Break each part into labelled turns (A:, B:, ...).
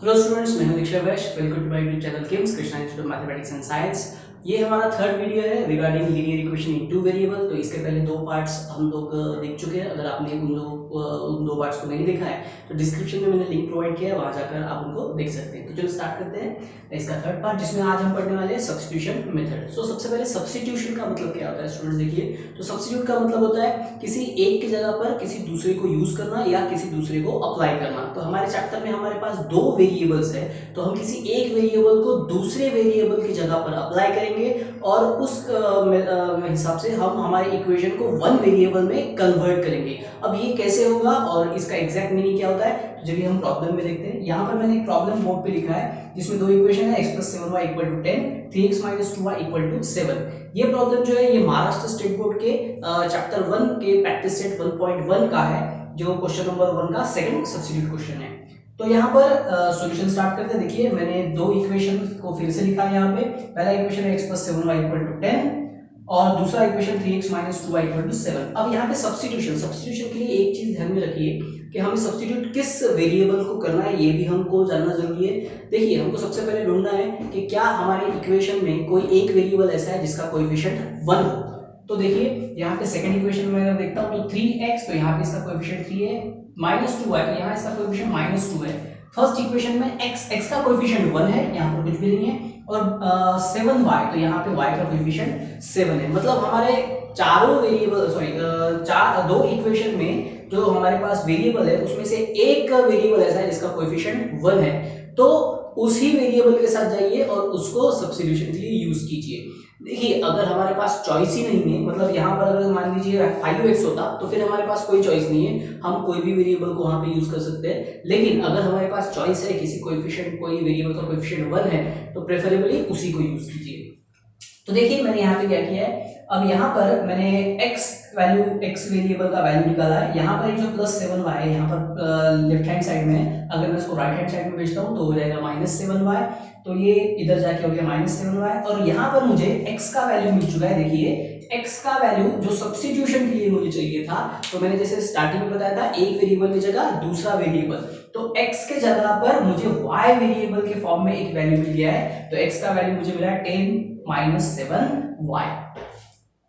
A: Hello students, मैं हूं Diksha Vaishya. Welcome to my YouTube channel KIMS Krishna institute of mathematics and science. ये हमारा third video है regarding linear equation in two variable. तो इसके पहले दो पार्ट्स हम लोग देख चुके हैं। अगर आपने उन दो पार्ट्स को नहीं देखा है तो डिस्क्रिप्शन में मैंने लिंक प्रोवाइड किया है, वहां जाकर आप उनको देख सकते हैं। तो चलो स्टार्ट करते हैं इसका थर्ड पार्ट, जिसमें आज हम पढ़ने वाले हैं सब्स्टिट्यूशन मेथड। सो सबसे पहले सब्स्टिट्यूशन का मतलब क्या होता है स्टूडेंट्स, देखिए। तो सब्स्टिट्यूट का मतलब होता है किसी एक की जगह पर किसी दूसरे को यूज करना या किसी दूसरे को अप्लाई करना। तो हमारे चैप्टर में हमारे पास दो वेरिएबल्स है, तो हम किसी एक वेरिएबल को दूसरे वेरिएबल की जगह पर अप्लाई करेंगे और उस हिसाब से हम हमारे इक्वेशन को वन वेरिएबल में कन्वर्ट करेंगे। अब ये कैसे होगा और इसका एग्जैक्ट मीनिंग क्या होता है, तो चलिए हम प्रॉब्लम में देखते हैं। यहाँ पर मैंने एक प्रॉब्लम बोर्ड पे लिखा है जिसमें दो इक्वेशन है, x + 7y = 10, 3x - 2y = 7। ये प्रॉब्लम जो है ये महाराष्ट्र स्टेट बोर्ड के चैप्टर 1 के प्रैक्टिस सेट 1.1 का है, जो क्वेश्चन नंबर 1 का सेकंड सब्स्टिट्यूट क्वेश्चन है। तो यहाँ पर सॉल्यूशन स्टार्ट करते हैं। देखिए मैंने दो इक्वेशन को फिर से लिखा है यहाँ पे। पहला इक्वेशन है x + 7y = 10 और दूसरा इक्वेशन 3x - 2y = 7। अब यहाँ पे सब्स्टिट्यूशन के लिए एक चीज ध्यान में रखिए कि हमें सब्स्टिट्यूट किस वेरिएबल को करना है, ये भी हमको जानना जरूरी है। देखिए हमको सबसे पहले ढूंढना है कि क्या हमारे इक्वेशन में कोई एक वेरिएबल ऐसा है जिसका कोएफिशिएंट 1 हो। तो देखिए यहाँ पे सेकंड इक्वेशन में अगर देखता हूँ तो 3x, तो यहाँ पे इसका कोएफिशिएंट 3 है, -2y, तो यहाँ इसका कोएफिशिएंट -2 है। फर्स्ट इक्वेशन में x का कोएफिशिएंट 1 है, यहाँ पर कुछ भी नहीं है, और 7y, तो यहाँ पे y का कोएफिशिएंट 7 है। मतलब हमारे चारों वेरिएबल दो इक्वेशन में जो हमारे पास वेरिएबल है उसमें से एक वेरिएबल ऐसा है जिसका कोएफिशिएंट 1 है, तो उसी वेरिएबल के साथ जाइए और उसको सब्स्टिट्यूशन के लिए यूज कीजिए। देखिए अगर हमारे पास चॉइस ही नहीं है, मतलब यहाँ पर अगर मान लीजिए 5x होता तो फिर हमारे पास कोई चॉइस नहीं है, हम कोई भी वेरिएबल को वहां पे यूज कर सकते हैं। लेकिन अगर हमारे पास चॉइस है, किसी कोएफिशिएंट कोई वेरिएबल का कोएफिशिएंट 1 है, तो प्रेफरेबली उसी को यूज कीजिए। तो देखिए मैंने यहाँ पे क्या किया है, अब यहाँ पर मैंने x वेरिएबल का वैल्यू निकाला है। यहाँ पर जो +7y है, यहाँ पर लेफ्ट हैंड साइड में, अगर मैं इसको राइट हैंड साइड में भेजता हूँ तो हो जाएगा -7y, तो ये इधर जाके हो गया -7y। और यहाँ पर मुझे x का वैल्यू मिल चुका है। देखिए x का वैल्यू जो सब्स्टिट्यूशन के लिए मुझे चाहिए था, तो मैंने जैसे स्टार्टिंग में बताया था एक वेरिएबल की जगह दूसरा वेरिएबल, तो x के जगह पर मुझे y वेरिएबल के फॉर्म में एक वैल्यू मिल गया है। तो x का वैल्यू मुझे मिला 10 - 7y।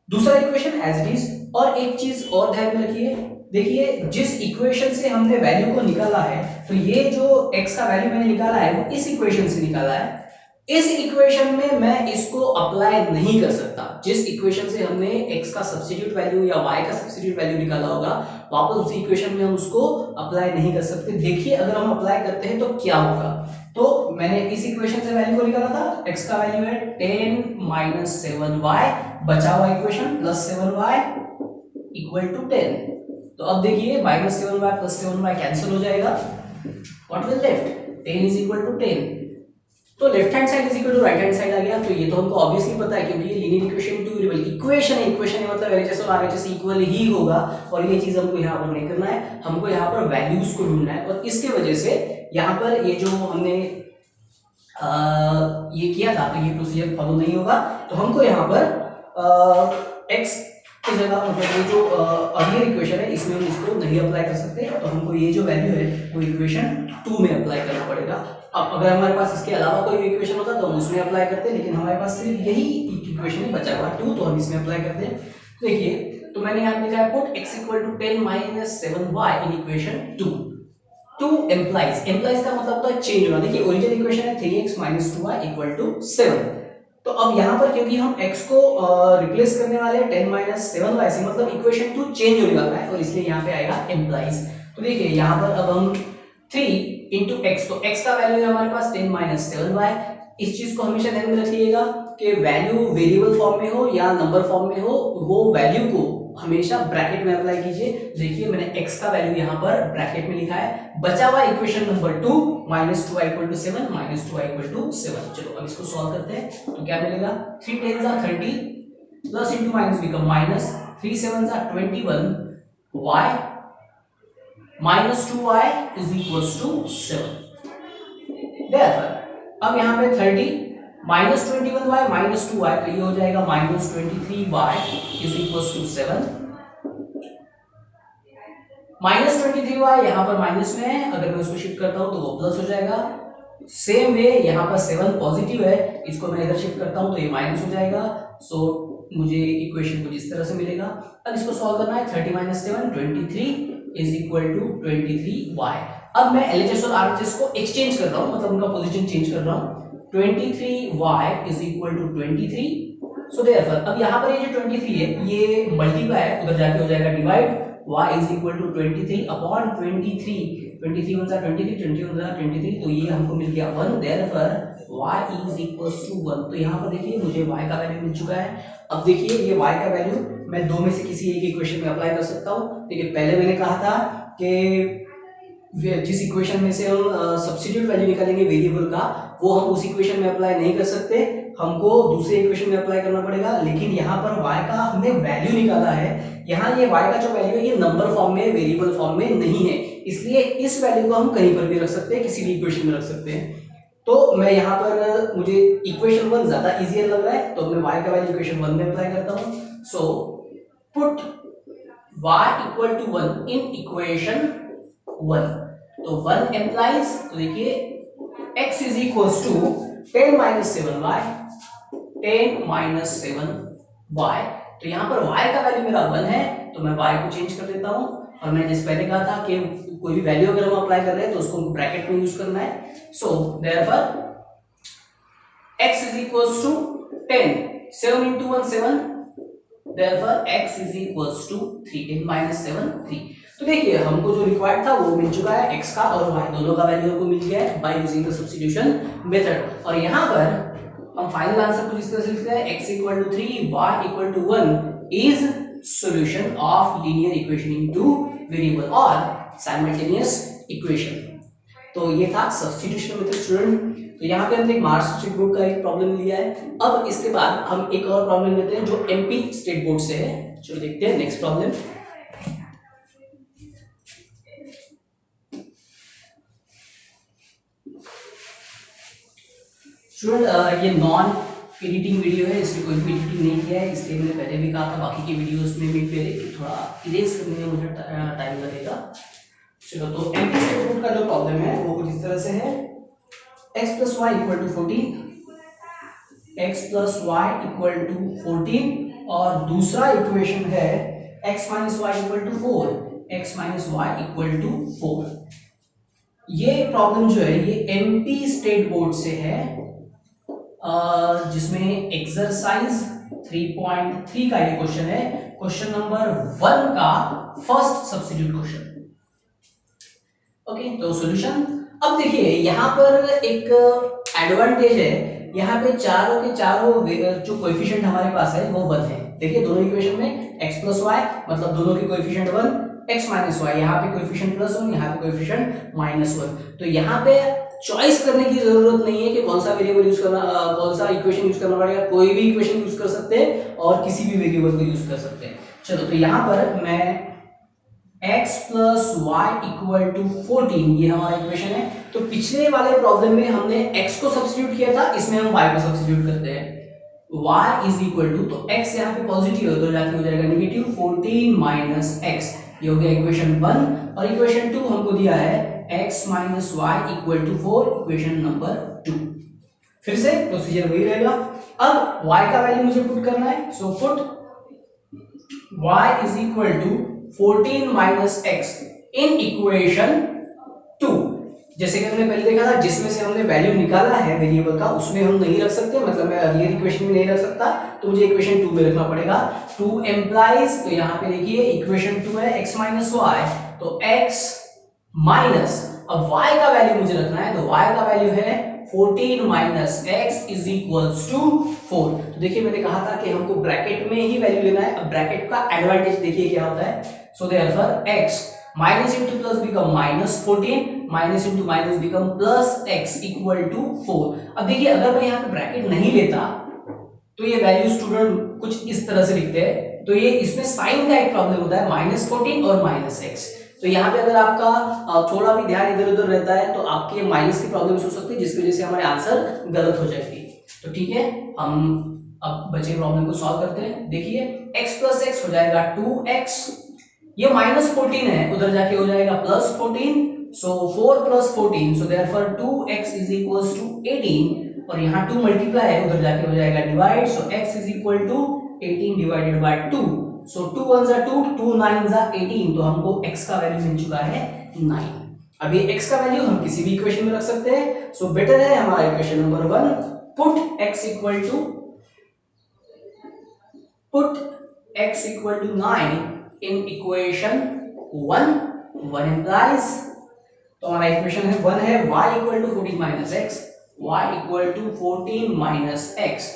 A: दूसरा इक्वेशन एज इट इज। और एक चीज और ध्यान में रखिए, देखिए जिस इक्वेशन से हमने वैल्यू को निकाला है, तो ये जो x का वैल्यू मैंने निकाला है वो इस इक्वेशन से निकाला है। इस इक्वेशन में मैं इसको अप्लाई नहीं कर सकता। जिस इक्वेशन से हमने x का सब्स्टिट्यूट वैल्यू या y का सब्स्टिट्यूट वैल्यू निकाला होगा, वापस उसी इक्वेशन में हम उसको अप्लाई नहीं कर सकते। देखिए अगर हम अप्लाई करते हैं तो क्या होगा। तो मैंने इस इक्वेशन से वैल्यू को निकाला था, x का वैल्यू है 10 - 7y, बचा हुआ इक्वेशन +7y = 10। तो अब देखिए -7y + 7y कैंसिल हो जाएगा, व्हाट विल लेफ्ट, 10 = 10। तो left hand side = right hand side आ गया। तो ये तो हमको ऑब्वियसली पता है, क्योंकि ये linear equation two variable equation है मतलब LHS और RHS इक्वल ही होगा, और ये चीज हमको यहाँ पर नहीं करना है, हमको यहाँ पर वैल्यूज को ढूंढना है। और इसके वजह से यहाँ पर ये जो हमने ये किया था, तो ये प्रोसीजर फॉलो नहीं होगा। तो हमको यहाँ पर x की जगह, मतलब ये जो अर्लियर इक्वेशन है इसमें हम इसको नहीं अप्लाई कर सकते, तो हमको ये जो वैल्यू है वो इक्वेशन 2 में अप्लाई करना पड़ेगा। अब अगर हमारे पास इसके अलावा कोई इक्वेशन होता तो हम उसमें अप्लाई करते, लेकिन हमारे पास सिर्फ यही इक्वेशन ही बचा हुआ है 2, तो हम इसमें अप्लाई करते हैं। देखिए तो मैंने यहाँ लिखा है put x = 10 - 7y in equation 2। Two implies का मतलब होता है चेंज होना। देखिए ओरिजिनल इक्वेशन है 3x - 2y = 7। तो अब यहाँ पर क्योंकि हम x को रिप्लेस करने वाले हैं 10 - 7y से, मतलब इक्वेशन 2 चेंज होने वाला है, और इसलिए यहाँ पे आएगा एम्प्लाइज। तो देखिए यहाँ पर अब हम 3 × x, तो x का वैल्यू है हमारे पास 10 - 7y। इस चीज को हमेशा ध्यान में रखिएगा कि वैल्यू वेरिएबल फॉर्म में हो या नंबर फॉर्म में हो, वो वैल्यू को हमेशा ब्रैकेट में अप्लाई कीजिए। देखिए मैंने x का वैल्यू यहाँ पर ब्रैकेट में लिखा है, बचा हुआ इक्वेशन नंबर 2 -2y = 7 -2y = 7। चलो अब इसको सॉल्व करते हैं। तो क्या मिलेगा, 3 10 = 30, plus into minus become minus, 3 7 = 21, y -2y = 7। Therefore, अब यहाँ पे 30 -21y -2y, तो ये हो जाएगा -23y = 7। -23y यहाँ पर माइनस में है, अगर मैं उसको शिफ्ट करता हूँ तो वो प्लस हो जाएगा। सेम वे यहाँ पर 7 पॉजिटिव है, इसको मैं इधर शिफ्ट करता हूँ तो ये माइनस हो जाएगा। सो मुझे इक्वेशन कुछ इस तरह से मिलेगा। अब इसको सॉल्व करना है। 30 minus 7 23 is equal to 23y। अब मैं LHS और RHS को एक्सचेंज कर रहा हूँ, मतलब उनका पोजीशन चेंज कर रहा हूँ। 23y is equal to 23। So therefore अब यहाँ पर ये जो 23 है ये मल्टीप्लाई है, उधर जाके हो जाएगा divide. y is equal to 23 upon 23। 23 one 23, 20 one 23, तो ये हमको मिल गया 1। Therefore y is equal to 1। तो यहाँ पर देखिए मुझे y का वैल्यू मिल चुका है। अब देखिए ये y का वैल्यू मैं दो में से किसी एक इक्वेशन में अप्लाई कर सकता हूँ। देखिए पहले मैंने कहा था कि जिस इक्वेशन में से हम सब्स्टिट्यूट वैल्यू निकालेंगे वेरिएबल का, वो हम उस इक्वेशन में अप्लाई नहीं कर सकते, हमको दूसरे इक्वेशन में अप्लाई करना पड़ेगा। लेकिन यहाँ पर y का हमने वैल्यू निकाला है, यहाँ ये y का जो वैल्यू है ये नंबर फॉर्म में, वेरिएबल फॉर्म में नहीं है, इसलिए इस वैल्यू को हम कहीं पर भी रख सकते हैं, किसी भी इक्वेशन में रख सकते हैं। तो मैं यहाँ पर मुझे इक्वेशन 1 ज्यादा इजियर लग रहा है, तो मैं y का वैल्यू इक्वेशन 1 में अप्लाई करता हूँ। So put y equal to 1 in equation 1। तो 1 एम्प्लाइज, तो देखिए x is equals to 10 minus 7y, 10 minus 7y। तो यहाँ पर y का वैल्यू मेरा 1 है, तो मैं y को चेंज कर देता हूँ। और मैं जैसे पहले कहा था कि कोई भी वैल्यू अगर हम अप्लाई कर रहे हैं तो उसको ब्रैकेट में यूज करना है। So therefore x is equals to 10, 7 into 1 7, therefore x is equals to 3, 10 minus 7 3। तो देखिए हमको जो रिक्वायर्ड था वो मिल चुका है, x का और y दोनों का वैल्यू हमको मिल गया है by using the substitution method. और यहाँ पर हम फाइनल आंसर को इस तरह से लिखते हैं, x equal to 3 y equal to 1 is solution of linear equation in two variable or simultaneous equation। तो ये था सब्स्टिट्यूशन मेथड स्टूडेंट। तो यहाँ पे हमने एक महाराष्ट्र स्टेट बोर्ड का एक प्रॉब्लम लिया है। अब इसके बाद हम एक और प्रॉब्लम लेते हैं जो MP स्टेट बोर्ड से है। चलो देखते हैं नेक्स्ट प्रॉब्लम। स्टूडेंट ये नॉन एडिटिंग वीडियो है, इसमें कोई भी एडिटिंग नहीं किया है, इसलिए मैंने पहले भी कहा था बाकी की वीडियोस में भी पहले कि थोड़ा इरेज करने में मुझे टाइम लगेगा। चलो तो MP स्टेट बोर्ड का जो प्रॉब्लम है वो कुछ इस तरह से है, x plus y equal to 14, x plus y equal to 14 और दूसरा इक्वेशन है x minus y equal to 4, x minus y equal to 4। ये प्रॉब्लम जो है ये MP स्टेट बोर्ड से है, जिसमें एक्सरसाइज 3.3 का ये क्वेश्चन है, क्वेश्चन नंबर 1 का फर्स्ट सब्स्टिट्यूट क्वेश्चन। ओके तो सॉल्यूशन। अब देखिए यहाँ पर एक एडवांटेज है, यहाँ पे चारों के चारों जो कोएफिशिएंट हमारे पास है वो 1 है। देखिए दोनों इक्वेशन में x plus y मतलब दोनों के कोएफिशिएंट 1, x minus y यहाँ पे कोएफिशिएंट +1, यहाँ पे कोएफिशिएंट -1। तो यहाँ पे चॉइस करने की जरूरत नहीं है कि कौन सा वेरिएबल यूज करना, कौन सा इक्वेशन यूज करना पड़ेगा, कोई भी इक्वेशन यूज कर सकते हैं और किसी भी वेरिएबल को यूज कर सकते हैं। चलो तो यहाँ पर मैं x plus y equal to 14 ये हमारा इक्वेशन है। तो पिछले वाले प्रॉब्लम में हमने x को सब्स्टिट्यूट किया था, इसमें हम y को सब्स्टिट्यूट करते हैं। y is equal to, तो x यहाँ पे पॉजिटिव है तो जाके हो जाएगा नेगेटिव, 14 माइनस x, ये हो गया इक्वेशन 1। और इक्वेशन 2 हमको दिया है x minus y equal to 4, equation number 2। फिर से प्रोसीजर वही रहेगा। अब y का वैल्यू मुझे पुट करना है, सो put y is equal to 14 minus x in equation 2। जैसे कि हमने पहले देखा था, जिसमें से हमने वैल्यू निकाला है वेरिएबल का उसमें हम नहीं रख सकते, मतलब मैं अर्लियर इक्वेशन में नहीं रख सकता, तो मुझे इक्वेशन 2 में रखना पड़ेगा। 2 एम्प्लाइज, तो यहाँ पे देखिए इक्वेशन 2 है x minus y, तो x माइनस, अब y का वैल्यू मुझे रखना है, तो y का वैल्यू है 14 minus x is equals to 4। तो देखिए मैंने कहा था कि हमको ब्रैकेट में ही वैल्यू लेना है। अब ब्रैकेट का एडवांटेज देखिए क्या होता है, so therefore x minus into plus become minus 14, minus into minus become plus x equal to 4। अब देखिए अगर मैं यहाँ पे ब्रैकेट नहीं लेता तो ये वैल्यू स्टूडेंट कुछ इस तरह से लिखते हैं, तो ये इसमें साइन का एक प्रॉब्लम होता है, माइनस 14 और माइनस x। तो यहाँ पे अगर आपका थोड़ा भी ध्यान इधर उधर रहता है तो आपके माइनस की प्रॉब्लम्स हो सकती है, जिसकी वजह से हमारे आंसर गलत हो जाएगी। तो ठीक है, हम अब बचे प्रॉब्लम को सॉल्व करते हैं। देखिए x प्लस एक्स हो जाएगा 2x, ये माइनस 14 है, उधर जाके हो जाएगा plus 14, so 4 plus 14, so therefore 2x is equals to 18, और यहाँ 2 मल्टीप्लाई है, उधर जाके हो जाएगा divide, so x is equal to 18 divided by 2, so 2 1 जा 2, 2 9 जा 18, तो हमको x का वैल्यू मिल चुका है 9। अब ये x का वैल्यू हम किसी भी इक्वेशन में रख सकते हैं, सो बेटर है हमारा equation number 1, put x equal to 9 in equation 1 implies, तो हमारा इक्वेशन है 1 है y equal to 14 minus x, y equal to 14 minus x,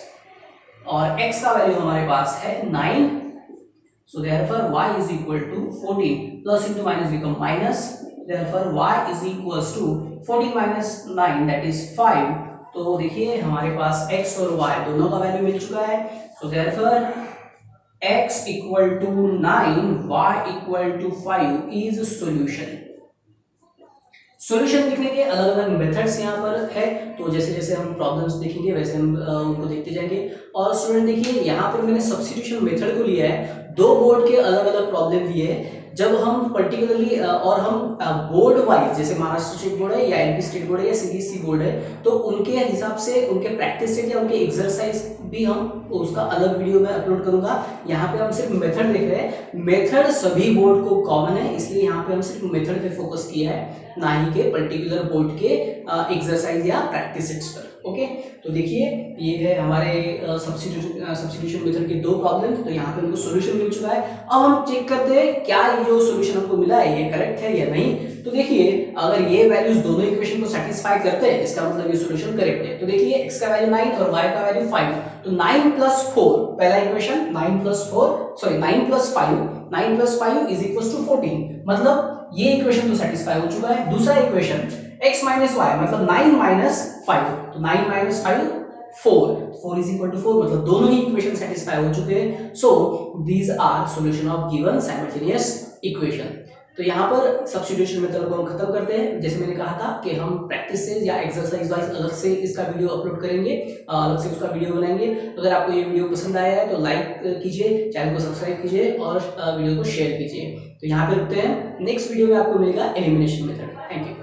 A: और x का वैल्यू हमारे पास है 9, so therefore y is equal to 14, plus into minus become minus, therefore y is equals to 14 minus 9 that is 5, तो देखिए हमारे पास x और y दोनों का वैल्यू मिल चुका है, so therefore x equal to 9 y equal to 5 is solution। Solution लिखने के अलग अलग मेथड्स यहाँ पर है, तो जैसे जैसे हम प्रॉब्लम्स देखेंगे वैसे हम उनको देखते जाएंगे। और स्टूडेंट देखिए यहाँ पर मैंने सब्स्टिट्यूशन मेथड को लिया है, दो बोर्ड के अलग अलग प्रॉब्लम दिए हैं। जब हम पर्टिकुलरली और हम बोर्ड वाइज, जैसे महाराष्ट्र स्टेट बोर्ड है या एमपी स्टेट बोर्ड है या सीबीएसई बोर्ड है, तो उनके हिसाब से उनके प्रैक्टिस सेट या उनके एक्सरसाइज भी हम उसका अलग वीडियो में अपलोड करूंगा। यहाँ पे हम सिर्फ मेथड देख रहे हैं, मेथड सभी बोर्ड को कॉमन है, इसलिए यहाँ पे हम सिर्फ मेथड पे फोकस किया है, ना ही के पर्टिकुलर बोर्ड के एक्सरसाइज या प्रैक्टिस सेट्स पर। ओके, तो देखिए ये है हमारे सब्स्टिट्यूशन मेथड के दो प्रॉब्लम, तो यहाँ पे हमको सॉल्यूशन मिल चुका है। अब हम चेक करते हैं क्या ये जो सॉल्यूशन हमको मिला है ये करेक्ट है या नहीं। तो देखिए अगर ये वैल्यूज दोनों इक्वेशन को सेटिस्फाई करते हैं, इसका मतलब ये सॉल्यूशन करेक्ट है। तो देखिए x का वैल्यू 9 और y का वैल्यू 5, तो 9 प्लस 4, पहला equation 9 plus 5 is equal to 14, मतलब ये इक्वेशन तो सेटिस्फाई हो चुका है। दूसरा इक्वेशन x माइनस y मतलब 9 माइनस 5, तो 9 माइनस 5 4 इज इक्वल टू 4, मतलब दोनों ही इक्वेशन सेटिस्फाई हो चुके हैं। So these are solution of given simultaneous equation. तो यहाँ पर सब्स्टिट्यूशन मेथड को हम खत्म करते हैं। जैसे मैंने कहा था कि हम प्रैक्टिस से या एक्सरसाइज वाइज अलग से इसका वीडियो अपलोड करेंगे, अलग से उसका वीडियो बनाएंगे। तो अगर आपको ये वीडियो पसंद आया है तो लाइक कीजिए, चैनल को सब्सक्राइब कीजिए और वीडियो को शेयर कीजिए। तो यहाँ पे रुकते हैं, नेक्स्ट वीडियो में आपको मिलेगा एलिमिनेशन मेथड। Thank you.